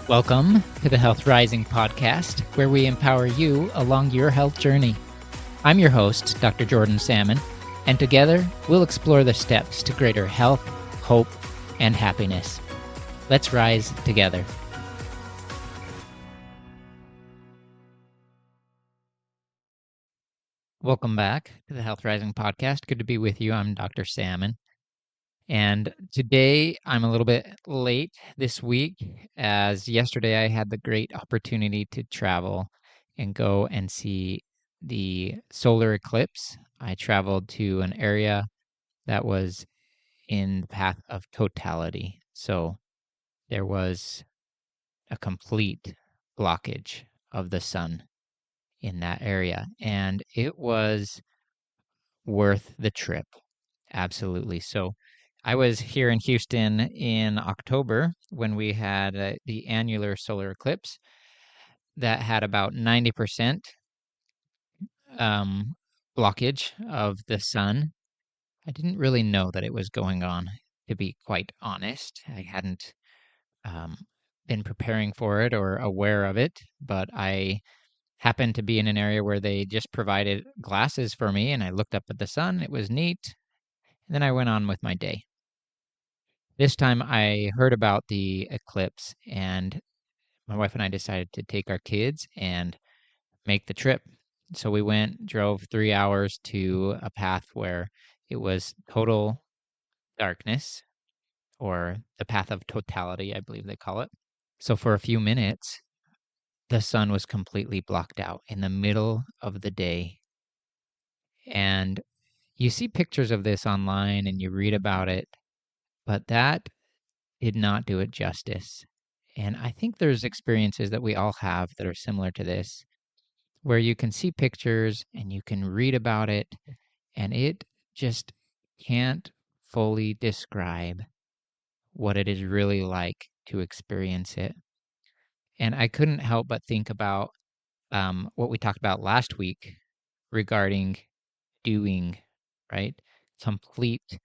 Welcome to the Health Rising podcast, where we empower you along your health journey. I'm your host, Dr. Jordan Salmon, and together we'll explore the steps to greater health, hope, and happiness. Let's rise together. Welcome back to the Health Rising podcast. Good to be with you. I'm Dr. Salmon. And today I'm a little bit late this week, as yesterday I had the great opportunity to travel and go and see the solar eclipse. I traveled to an area that was in the path of totality. So there was a complete blockage of the sun in that area, and it was worth the trip. Absolutely. So I was here in Houston in October when we had the annular solar eclipse that had about 90% um, blockage of the sun. I didn't really know that it was going on, to be quite honest. I hadn't um, been preparing for it or aware of it, but I happened to be in an area where they just provided glasses for me, and I looked up at the sun. It was neat. And then I went on with my day. This time I heard about the eclipse, and my wife and I decided to take our kids and make the trip. So we went, drove 3 hours to a path where it was total darkness, or the path of totality, I believe they call it. So for a few minutes, the sun was completely blocked out in the middle of the day. And you see pictures of this online and you read about it, but that did not do it justice. And I think there's experiences that we all have that are similar to this, where you can see pictures and you can read about it, and it just can't fully describe what it is really like to experience it. And I couldn't help but think about what we talked about last week regarding doing, right? Complete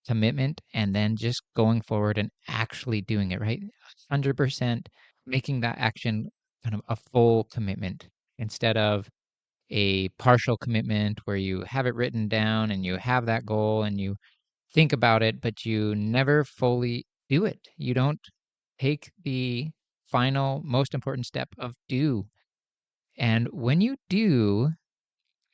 commitment and then just going forward and actually doing it, right? 100% making that action kind of a full commitment instead of a partial commitment where you have it written down and you have that goal and you think about it, but you never fully do it. You don't take the final, most important step of do. And when you do,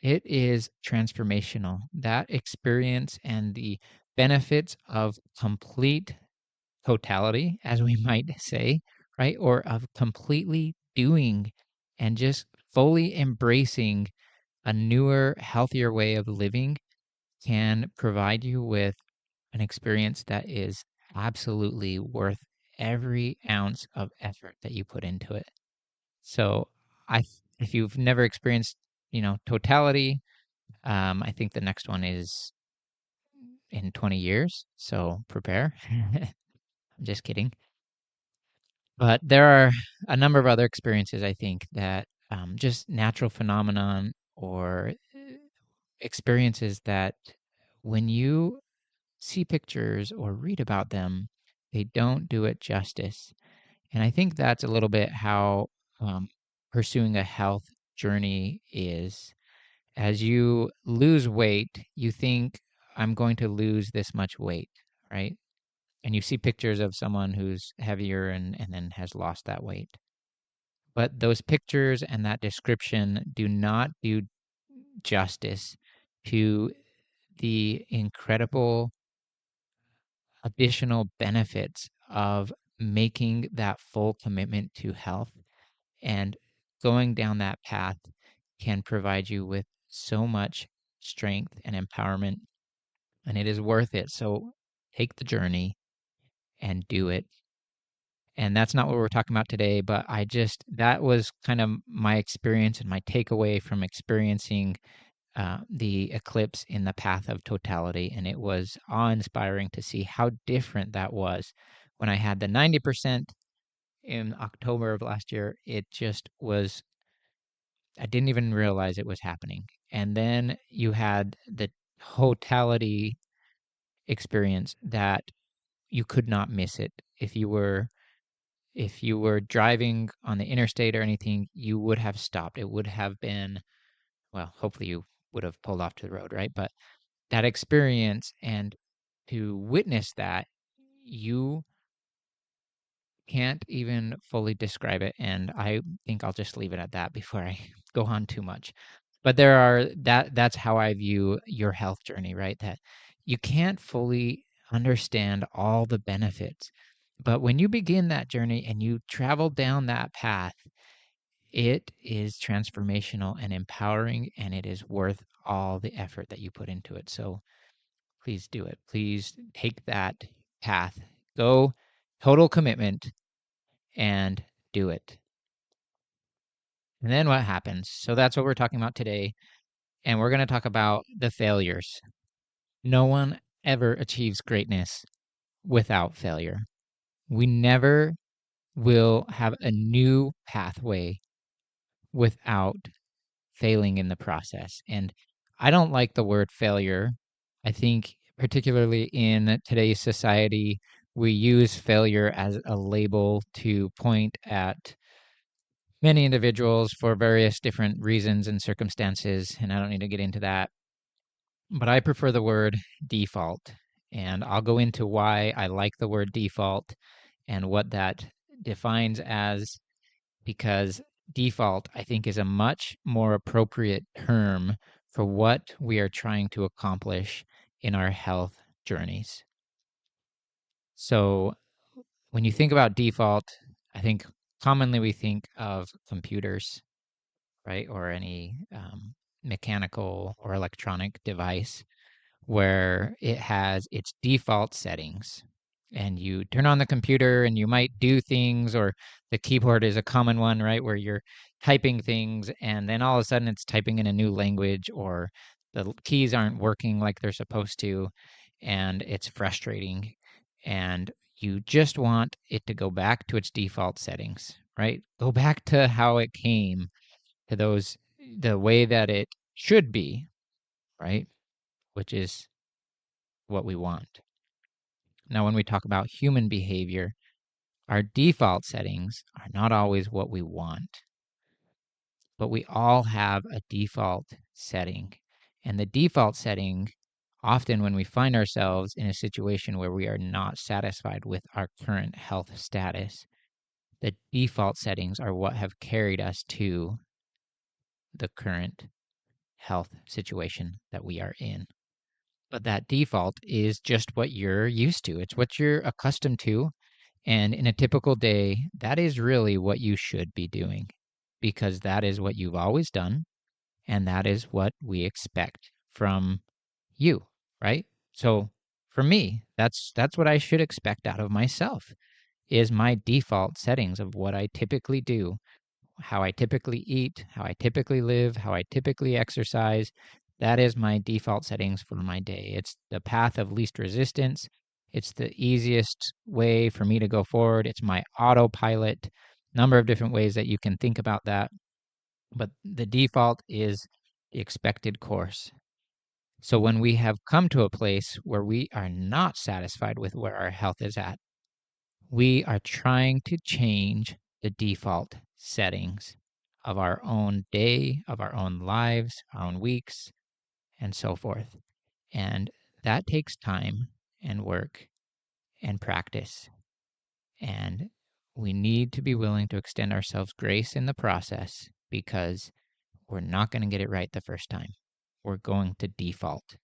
it is transformational. That experience and the benefits of complete totality, as we might say, right? Or of completely doing and just fully embracing a newer, healthier way of living can provide you with an experience that is absolutely worth every ounce of effort that you put into it. So, if you've never experienced, totality, I think the next one is in 20 years. So prepare. I'm just kidding. But there are a number of other experiences, I think, that just natural phenomenon or experiences that when you see pictures or read about them, they don't do it justice. And I think that's a little bit how pursuing a health journey is. As you lose weight, you think, I'm going to lose this much weight, right? And you see pictures of someone who's heavier and then has lost that weight. But those pictures and that description do not do justice to the incredible additional benefits of making that full commitment to health. And going down that path can provide you with so much strength and empowerment, and it is worth it. So take the journey and do it. And that's not what we're talking about today, but that was kind of my experience and my takeaway from experiencing the eclipse in the path of totality. And it was awe-inspiring to see how different that was. When I had the 90% in October of last year, it just was, I didn't even realize it was happening. And then you had the totality experience that you could not miss it if you were If you were driving on the interstate or anything, you would have stopped. It would have been, well, hopefully you would have pulled off to the road, right? But that experience and to witness that, you can't even fully describe it. And I think I'll just leave it at that before I go on too much. But that's how I view your health journey, right? That you can't fully understand all the benefits. But when you begin that journey and you travel down that path, it is transformational and empowering, and it is worth all the effort that you put into it. So please do it. Please take that path. Go total commitment and do it. And then what happens? So that's what we're talking about today. And we're going to talk about the failures. No one ever achieves greatness without failure. We never will have a new pathway without failing in the process. And I don't like the word failure. I think, particularly in today's society, we use failure as a label to point at many individuals for various different reasons and circumstances. And I don't need to get into that. But I prefer the word default. And I'll go into why I like the word default and what that defines as, because default, I think, is a much more appropriate term for what we are trying to accomplish in our health journeys. So when you think about default, I think commonly we think of computers, right? Or any mechanical or electronic device where it has its default settings. And you turn on the computer and you might do things, or the keyboard is a common one, right? Where you're typing things and then all of a sudden it's typing in a new language, or the keys aren't working like they're supposed to, and it's frustrating. And you just want it to go back to its default settings, right? Go back to how it came, to the way that it should be, right? Which is what we want. Now, when we talk about human behavior, our default settings are not always what we want, but we all have a default setting. And the default setting, often when we find ourselves in a situation where we are not satisfied with our current health status, the default settings are what have carried us to the current health situation that we are in. But that default is just what you're used to. It's what you're accustomed to. And in a typical day, that is really what you should be doing, because that is what you've always done. And that is what we expect from you, right? So for me, that's what I should expect out of myself, is my default settings of what I typically do, how I typically eat, how I typically live, how I typically exercise. That is my default settings for my day. It's the path of least resistance. It's the easiest way for me to go forward. It's my autopilot. Number of different ways that you can think about that. But the default is the expected course. So when we have come to a place where we are not satisfied with where our health is at, we are trying to change the default settings of our own day, of our own lives, our own weeks, and so forth. And that takes time and work and practice. And we need to be willing to extend ourselves grace in the process, because we're not going to get it right the first time. We're going to default.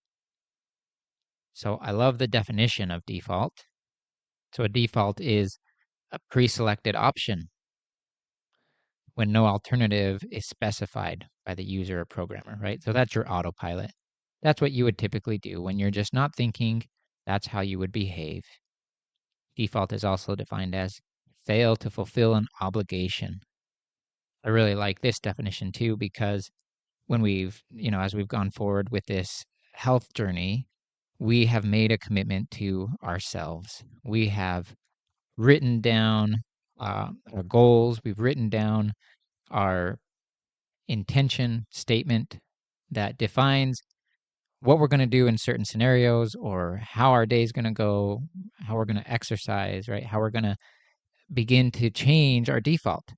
So I love the definition of default. So a default is a pre-selected option when no alternative is specified by the user or programmer, right? So that's your autopilot. That's what you would typically do when you're just not thinking. That's how you would behave. Default is also defined as fail to fulfill an obligation. I really like this definition too, because when as we've gone forward with this health journey, we have made a commitment to ourselves. We have written down our goals. We've written down our intention statement that defines what we're going to do in certain scenarios, or how our day is going to go, how we're going to exercise, right? How we're going to begin to change our default.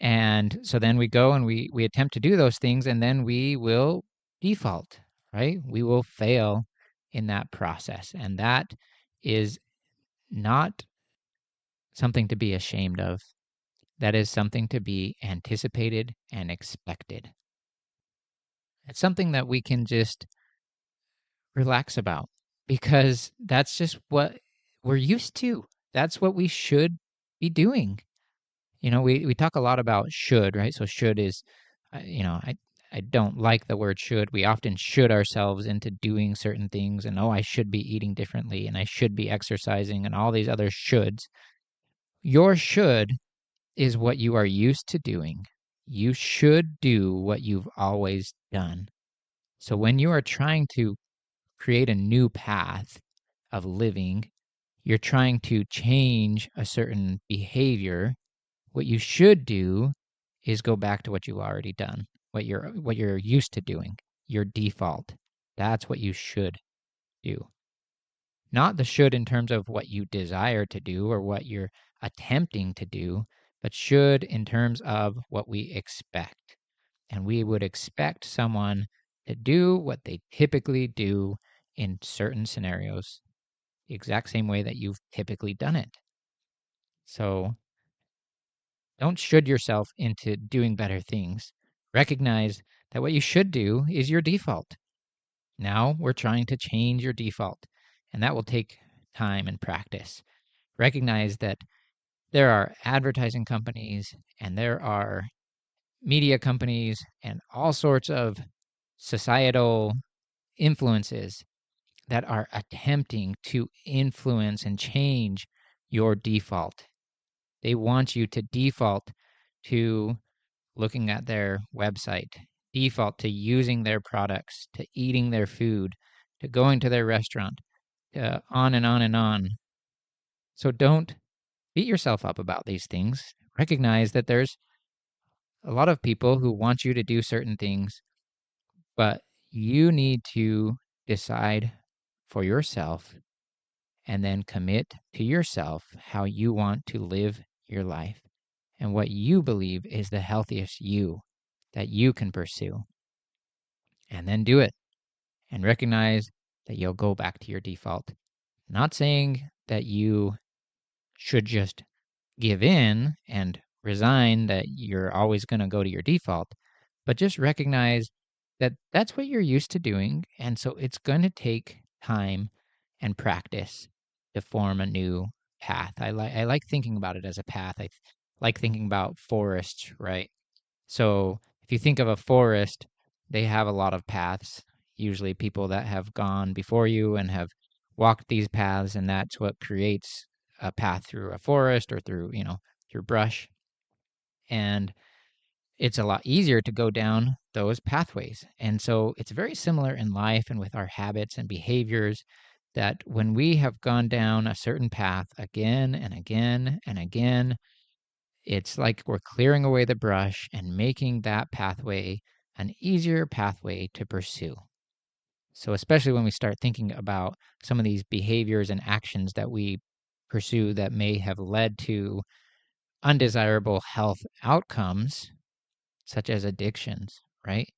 And so then we go and we attempt to do those things, and then we will default, right? We will fail in that process. And that is not something to be ashamed of. That is something to be anticipated and expected. It's something that we can just relax about because that's just what we're used to. That's what we should be doing. We talk a lot about should, right? So should is, I don't like the word should. We often should ourselves into doing certain things, and I should be eating differently, and I should be exercising, and all these other shoulds. Your should is what you are used to doing. You should do what you've always done. So when you are trying to create a new path of living, you're trying to change a certain behavior. What you should do is go back to what you've already done, what you're used to doing, your default. That's what you should do. Not the should in terms of what you desire to do or what you're attempting to do, but should in terms of what we expect. And we would expect someone to do what they typically do in certain scenarios, the exact same way that you've typically done it. So don't should yourself into doing better things. Recognize that what you should do is your default. Now we're trying to change your default, and that will take time and practice. Recognize that there are advertising companies and there are media companies and all sorts of societal influences that are attempting to influence and change your default. They want you to default to looking at their website, default to using their products, to eating their food, to going to their restaurant, on and on and on. So don't beat yourself up about these things. Recognize that there's a lot of people who want you to do certain things, but you need to decide for yourself and then commit to yourself how you want to live your life and what you believe is the healthiest you that you can pursue. And then do it and recognize that you'll go back to your default. Not saying that you should just give in and resign that you're always going to go to your default, but just recognize that that's what you're used to doing. And so it's going to take time and practice to form a new path. I like thinking about it as a path. I like thinking about forests, right? So if you think of a forest, they have a lot of paths, usually people that have gone before you and have walked these paths, and that's what creates a path through a forest or through brush. And it's a lot easier to go down those pathways. And so it's very similar in life and with our habits and behaviors that when we have gone down a certain path again and again and again, it's like we're clearing away the brush and making that pathway an easier pathway to pursue. So, especially when we start thinking about some of these behaviors and actions that we pursue that may have led to undesirable health outcomes, such as addictions, right?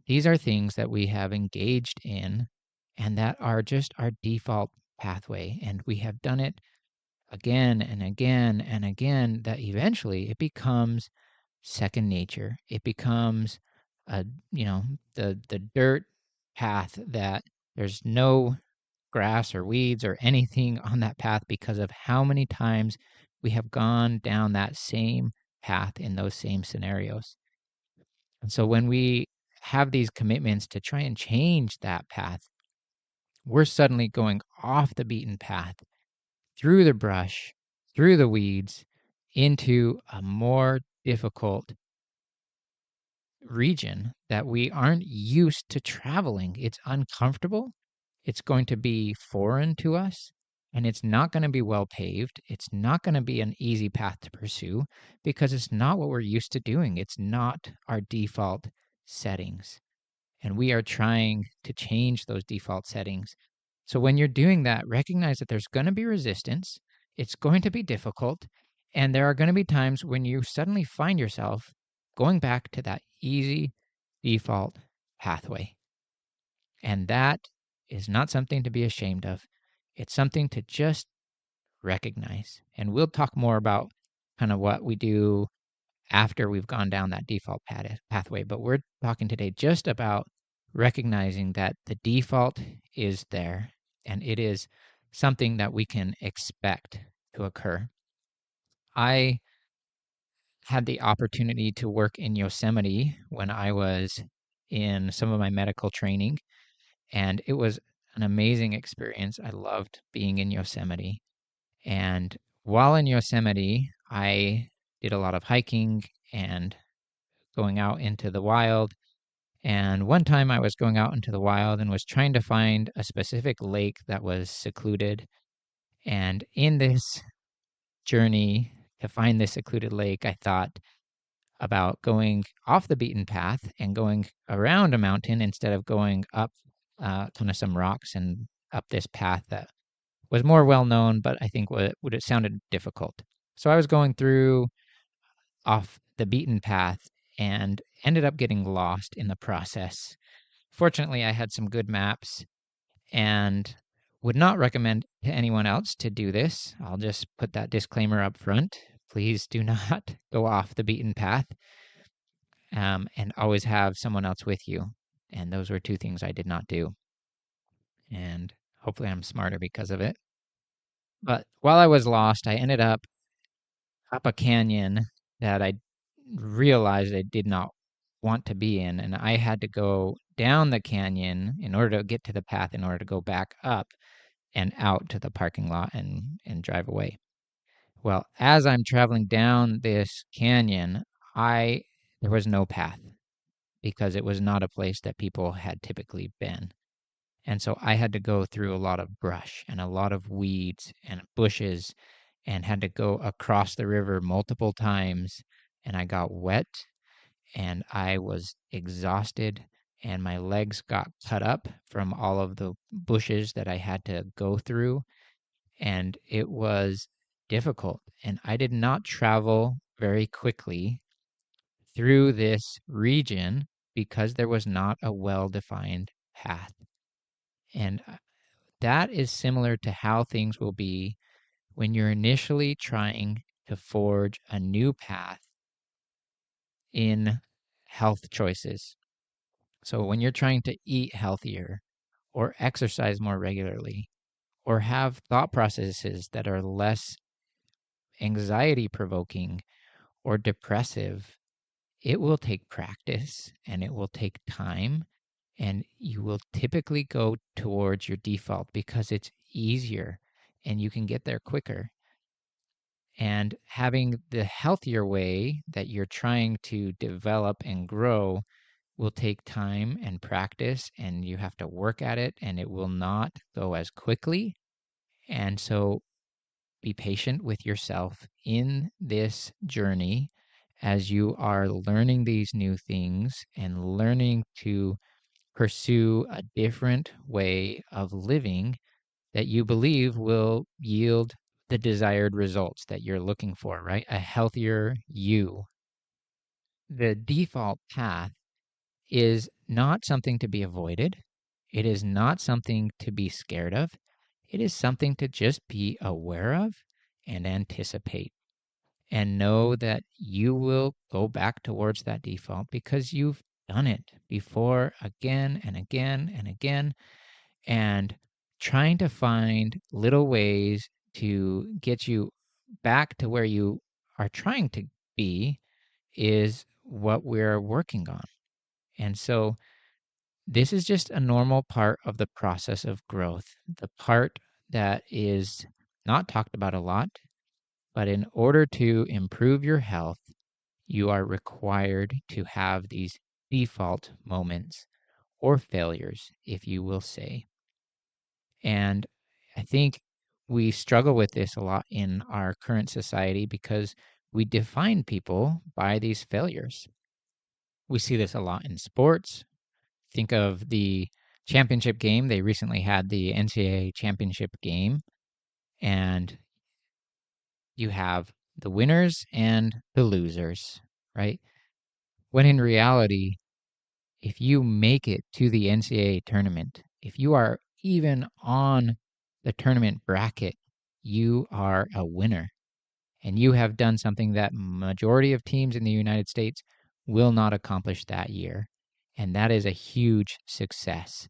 These are things that we have engaged in and that are just our default pathway. And we have done it again and again and again that eventually it becomes second nature. It becomes a the dirt path that there's no grass or weeds or anything on that path because of how many times we have gone down that same path in those same scenarios. And so when we have these commitments to try and change that path, we're suddenly going off the beaten path, through the brush, through the weeds, into a more difficult region that we aren't used to traveling. It's uncomfortable. It's going to be foreign to us, and it's not going to be well paved. It's not going to be an easy path to pursue because it's not what we're used to doing. It's not our default settings. And we are trying to change those default settings. So when you're doing that, recognize that there's going to be resistance. It's going to be difficult, and there are going to be times when you suddenly find yourself going back to that easy default pathway. And that is not something to be ashamed of. It's something to just recognize. And we'll talk more about kind of what we do after we've gone down that default pathway. But we're talking today just about recognizing that the default is there and it is something that we can expect to occur. I had the opportunity to work in Yosemite when I was in some of my medical training, and it was an amazing experience. I loved being in Yosemite. And while in Yosemite, I did a lot of hiking and going out into the wild. And one time I was going out into the wild and was trying to find a specific lake that was secluded. And in this journey to find this secluded lake, I thought about going off the beaten path and going around a mountain instead of going up kind of some rocks and up this path that was more well known, but I think would it sounded difficult. So I was going through off the beaten path and ended up getting lost in the process. Fortunately, I had some good maps and would not recommend to anyone else to do this. I'll just put that disclaimer up front. Please do not go off the beaten path, and always have someone else with you. And those were two things I did not do. And hopefully I'm smarter because of it. But while I was lost, I ended up a canyon that I realized I did not want to be in. And I had to go down the canyon in order to get to the path, in order to go back up and out to the parking lot and drive away. Well, as I'm traveling down this canyon, there was no path because it was not a place that people had typically been. And so I had to go through a lot of brush and a lot of weeds and bushes and had to go across the river multiple times. And I got wet and I was exhausted and my legs got cut up from all of the bushes that I had to go through. And it was difficult. And I did not travel very quickly through this region because there was not a well-defined path. And that is similar to how things will be when you're initially trying to forge a new path in health choices. So when you're trying to eat healthier or exercise more regularly or have thought processes that are less anxiety provoking or depressive, it will take practice and it will take time. And you will typically go towards your default because it's easier and you can get there quicker. And having the healthier way that you're trying to develop and grow will take time and practice, and you have to work at it, and it will not go as quickly. And so be patient with yourself in this journey as you are learning these new things and learning to pursue a different way of living that you believe will yield the desired results that you're looking for, right? A healthier you. The default path is not something to be avoided. It is not something to be scared of. It is something to just be aware of and anticipate and know that you will go back towards that default because you've done it before again and again and again. And trying to find little ways to get you back to where you are trying to be is what we're working on. And so this is just a normal part of the process of growth, the part that is not talked about a lot, but in order to improve your health, you are required to have these default moments or failures, if you will say. And I think we struggle with this a lot in our current society because we define people by these failures. We see this a lot in sports. Think of the championship game. They recently had the NCAA championship game, and you have the winners and the losers, right? When in reality, if you make it to the NCAA tournament, if you are even on the tournament bracket, you are a winner. And you have done something that majority of teams in the United States will not accomplish that year. And that is a huge success.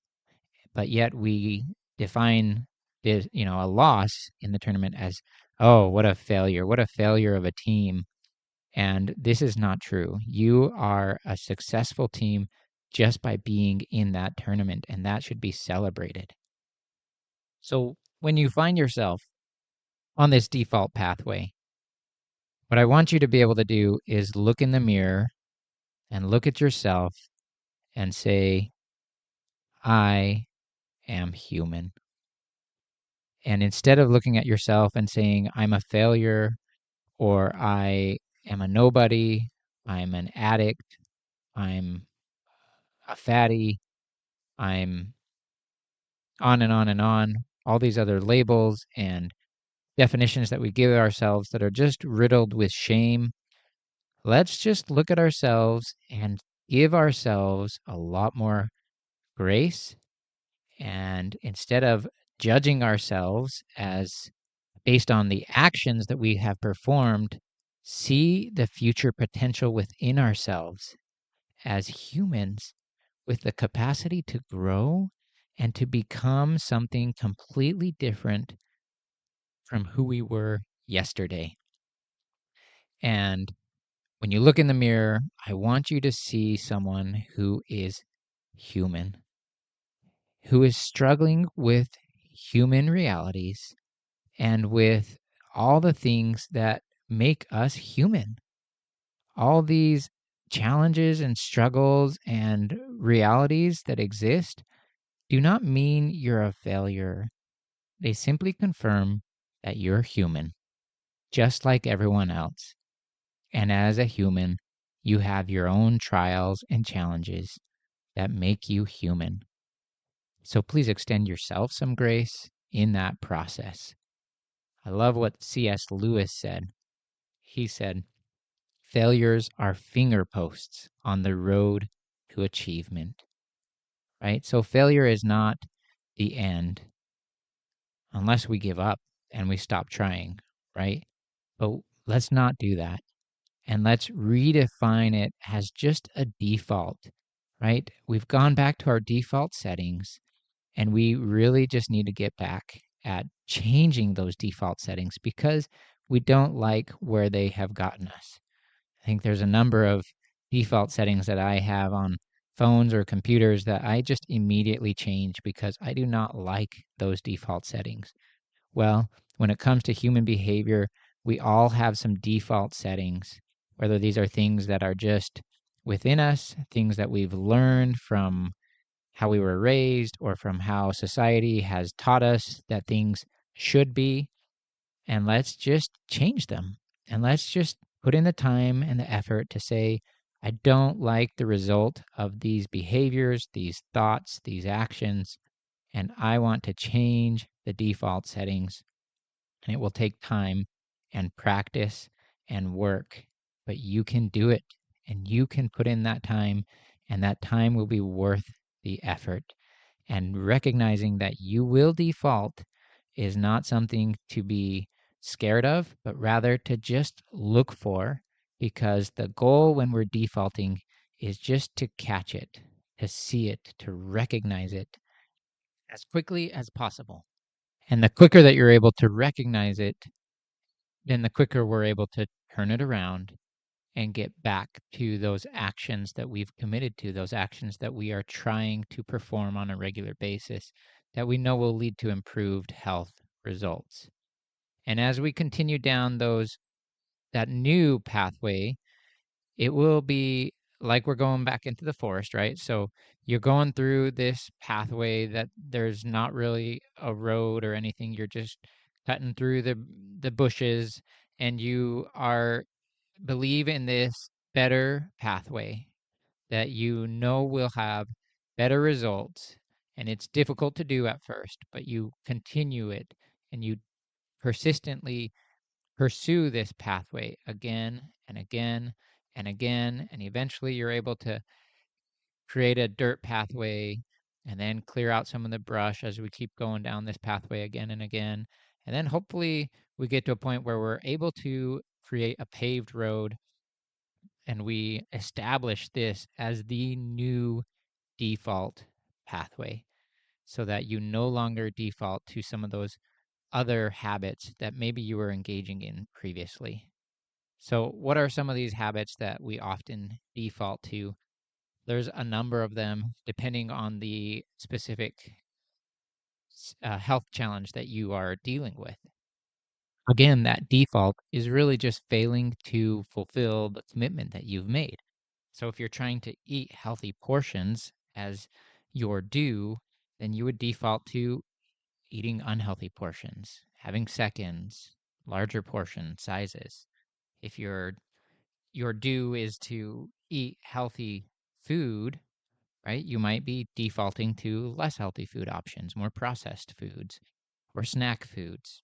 But yet we define this, a loss in the tournament as, oh, what a failure of a team. And this is not true. You are a successful team just by being in that tournament, and that should be celebrated. So when you find yourself on this default pathway, what I want you to be able to do is look in the mirror and look at yourself and say, I am human. And instead of looking at yourself and saying, I'm a failure, or I am a nobody, I'm an addict, I'm a fatty, I'm on and on and on, all these other labels and definitions that we give ourselves that are just riddled with shame. Let's just look at ourselves and give ourselves a lot more grace. And instead of judging ourselves as based on the actions that we have performed, see the future potential within ourselves as humans with the capacity to grow and to become something completely different from who we were yesterday. And when you look in the mirror, I want you to see someone who is human, who is struggling with human realities and with all the things that make us human. All these challenges and struggles and realities that exist do not mean you're a failure. They simply confirm that you're human, just like everyone else. And as a human, you have your own trials and challenges that make you human. So please extend yourself some grace in that process. I love what C.S. Lewis said. He said, failures are finger posts on the road to achievement, right? So failure is not the end unless we give up and we stop trying, right? But let's not do that. And let's redefine it as just a default, right? We've gone back to our default settings, and we really just need to get back at changing those default settings because we don't like where they have gotten us. I think there's a number of default settings that I have on phones or computers that I just immediately change because I do not like those default settings. Well, when it comes to human behavior, we all have some default settings, whether these are things that are just within us, things that we've learned from how we were raised or from how society has taught us that things should be. And let's just change them. And let's just put in the time and the effort to say, I don't like the result of these behaviors, these thoughts, these actions, and I want to change the default settings. And it will take time and practice and work, but you can do it and you can put in that time, and that time will be worth the effort. And recognizing that you will default is not something to be scared of, but rather to just look for, because the goal when we're defaulting is just to catch it, to see it, to recognize it as quickly as possible. And the quicker that you're able to recognize it, then the quicker we're able to turn it around and get back to those actions that we've committed to, those actions that we are trying to perform on a regular basis that we know will lead to improved health results. And as we continue down that new pathway, it will be like we're going back into the forest, right? So you're going through this pathway that there's not really a road or anything. You're just cutting through the bushes, and you are believe in this better pathway that you know will have better results. And it's difficult to do at first, but you continue it and you persistently pursue this pathway again and again and again, and eventually you're able to create a dirt pathway and then clear out some of the brush as we keep going down this pathway again and again. And then hopefully we get to a point where we're able to create a paved road and we establish this as the new default pathway so that you no longer default to some of those other habits that maybe you were engaging in previously. So, what are some of these habits that we often default to? There's a number of them depending on the specific health challenge that you are dealing with. Again, that default is really just failing to fulfill the commitment that you've made. So if you're trying to eat healthy portions as your due, then you would default to eating unhealthy portions, having seconds, larger portion sizes. If your due is to eat healthy food, right? You might be defaulting to less healthy food options, more processed foods or snack foods.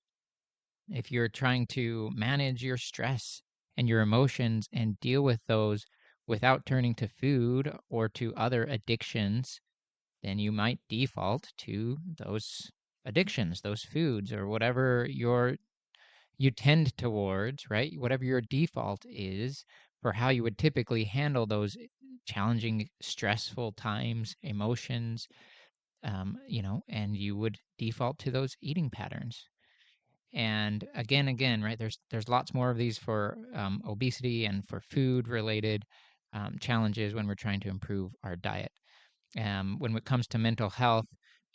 If you're trying to manage your stress and your emotions and deal with those without turning to food or to other addictions, then you might default to those addictions, those foods, or whatever you tend towards, right? Whatever your default is for how you would typically handle those challenging, stressful times, emotions, and you would default to those eating patterns. And again, right? There's lots more of these for obesity and for food related challenges when we're trying to improve our diet. When it comes to mental health,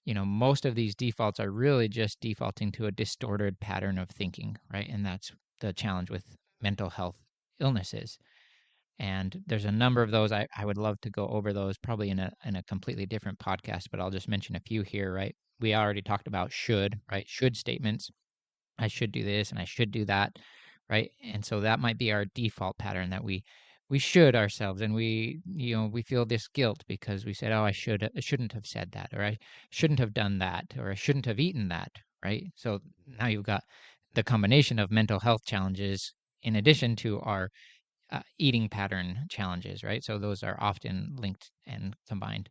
most of these defaults are really just defaulting to a distorted pattern of thinking, right? And that's the challenge with mental health illnesses. And there's a number of those. I would love to go over those probably in a completely different podcast, but I'll just mention a few here, right? We already talked about should, right? Should statements. I should do this and I should do that, right? And so that might be our default pattern that we should ourselves, and we feel this guilt because we said, oh, I shouldn't have said that, or I shouldn't have done that, or I shouldn't have eaten that, right? So now you've got the combination of mental health challenges in addition to our eating pattern challenges, right? So those are often linked and combined.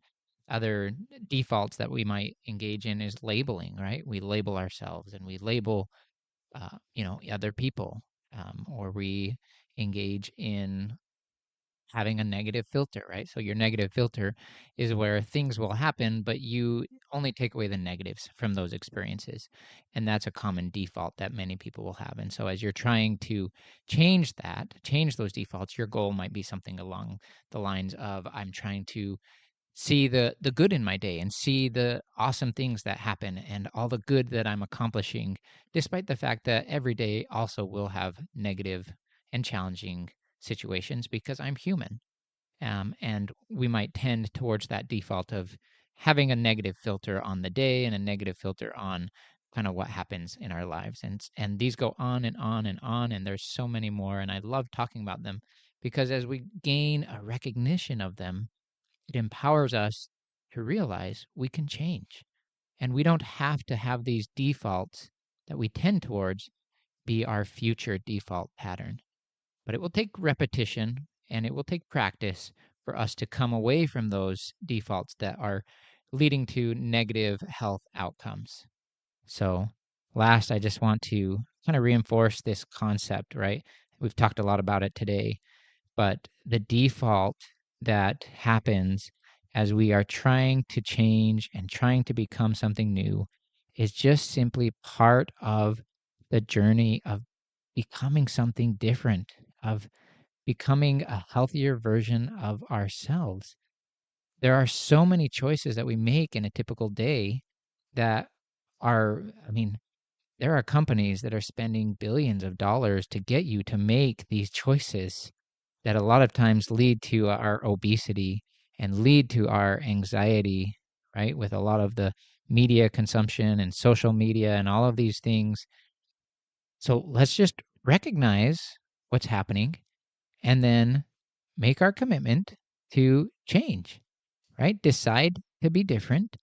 Other defaults that we might engage in is labeling, right? We label ourselves and we label other people, or we engage in having a negative filter, right? So your negative filter is where things will happen, but you only take away the negatives from those experiences. And that's a common default that many people will have. And so as you're trying to change those defaults, your goal might be something along the lines of I'm trying to see the good in my day and see the awesome things that happen and all the good that I'm accomplishing, despite the fact that every day also will have negative and challenging situations because I'm human. And we might tend towards that default of having a negative filter on the day and a negative filter on kind of what happens in our lives. And these go on and on and on, and there's so many more. And I love talking about them because as we gain a recognition of them, it empowers us to realize we can change. And we don't have to have these defaults that we tend towards be our future default pattern. But it will take repetition and it will take practice for us to come away from those defaults that are leading to negative health outcomes. So, last, I just want to kind of reinforce this concept, right? We've talked a lot about it today, but the default that happens as we are trying to change and trying to become something new is just simply part of the journey of becoming something different, of becoming a healthier version of ourselves. There are so many choices that we make in a typical day that I mean, there are companies that are spending billions of dollars to get you to make these choices that a lot of times lead to our obesity and lead to our anxiety, right? With a lot of the media consumption and social media and all of these things. So let's just recognize what's happening and then make our commitment to change, right? Decide to be different.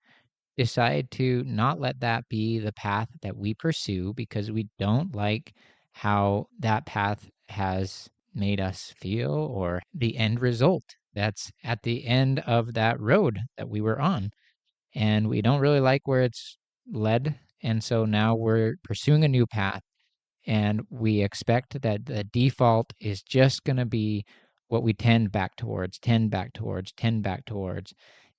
Decide to not let that be the path that we pursue because we don't like how that path has made us feel or the end result that's at the end of that road that we were on. And we don't really like where it's led. And so now we're pursuing a new path, and we expect that the default is just going to be what we tend back towards, tend back towards, tend back towards.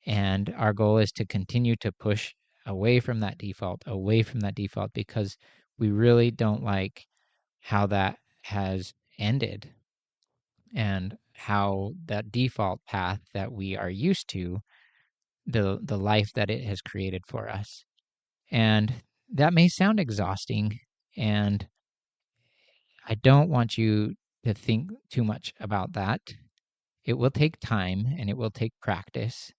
And our goal is to continue to push away from that default, because we really don't like how that has ended and how that default path that we are used to, the life that it has created for us. And that may sound exhausting, and I don't want you to think too much about that. It will take time and it will take practice,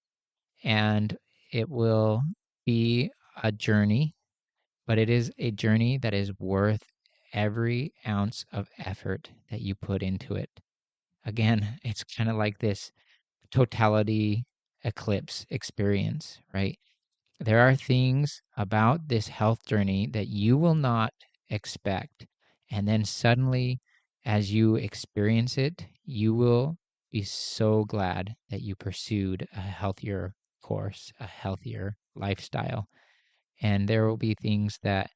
and it will be a journey, but it is a journey that is worth every ounce of effort that you put into it. Again, it's kind of like this totality eclipse experience, right? There are things about this health journey that you will not expect. And then suddenly, as you experience it, you will be so glad that you pursued a healthier course, a healthier lifestyle. And there will be things that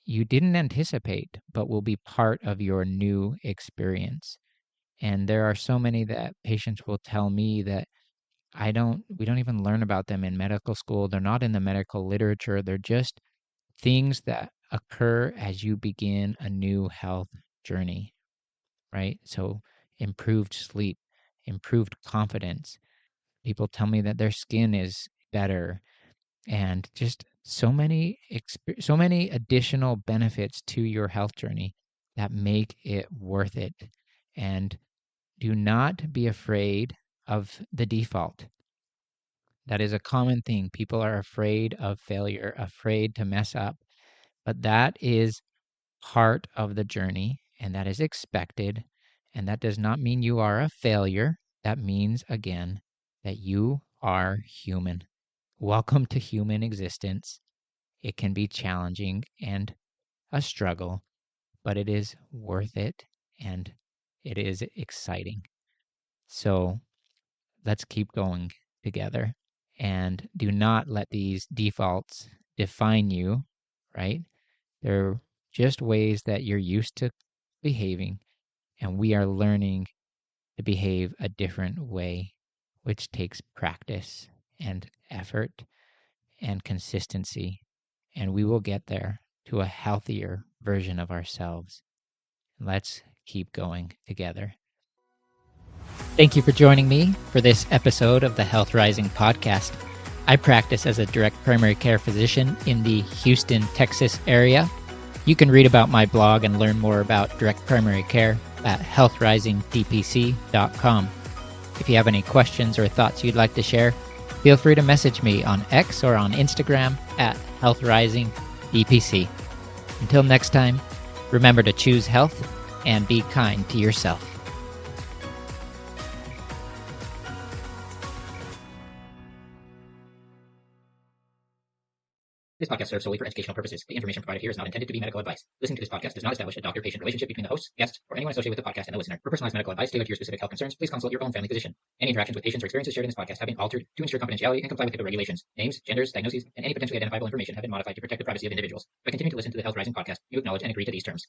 you didn't anticipate, but will be part of your new experience. And there are so many that patients will tell me that we don't even learn about them in medical school. They're not in the medical literature. They're just things that occur as you begin a new health journey, right? So improved sleep, improved confidence. People tell me that their skin is better, and just so many additional benefits to your health journey that make it worth it. And do not be afraid of the default. That is a common thing. People are afraid of failure, afraid to mess up, but that is part of the journey, and that is expected. And that does not mean you are a failure. That means, again, that you are human. Welcome to human existence. It can be challenging and a struggle, but it is worth it, and it is exciting. So let's keep going together, and do not let these defaults define you, right? They're just ways that you're used to behaving, and we are learning to behave a different way, which takes practice and effort and consistency. And we will get there to a healthier version of ourselves. Let's keep going together. Thank you for joining me for this episode of the Health Rising podcast. I practice as a direct primary care physician in the Houston, Texas area. You can read about my blog and learn more about direct primary care at healthrisingdpc.com. If you have any questions or thoughts you'd like to share, feel free to message me on X or on Instagram at healthrisingdpc. Until next time, remember to choose health and be kind to yourself. This podcast serves solely for educational purposes. The information provided here is not intended to be medical advice. Listening to this podcast does not establish a doctor-patient relationship between the hosts, guests, or anyone associated with the podcast and the listener. For personalized medical advice tailored to your specific health concerns, please consult your own family physician. Any interactions with patients or experiences shared in this podcast have been altered to ensure confidentiality and comply with HIPAA regulations. Names, genders, diagnoses, and any potentially identifiable information have been modified to protect the privacy of individuals. By continuing to listen to the Health Rising podcast, you acknowledge and agree to these terms.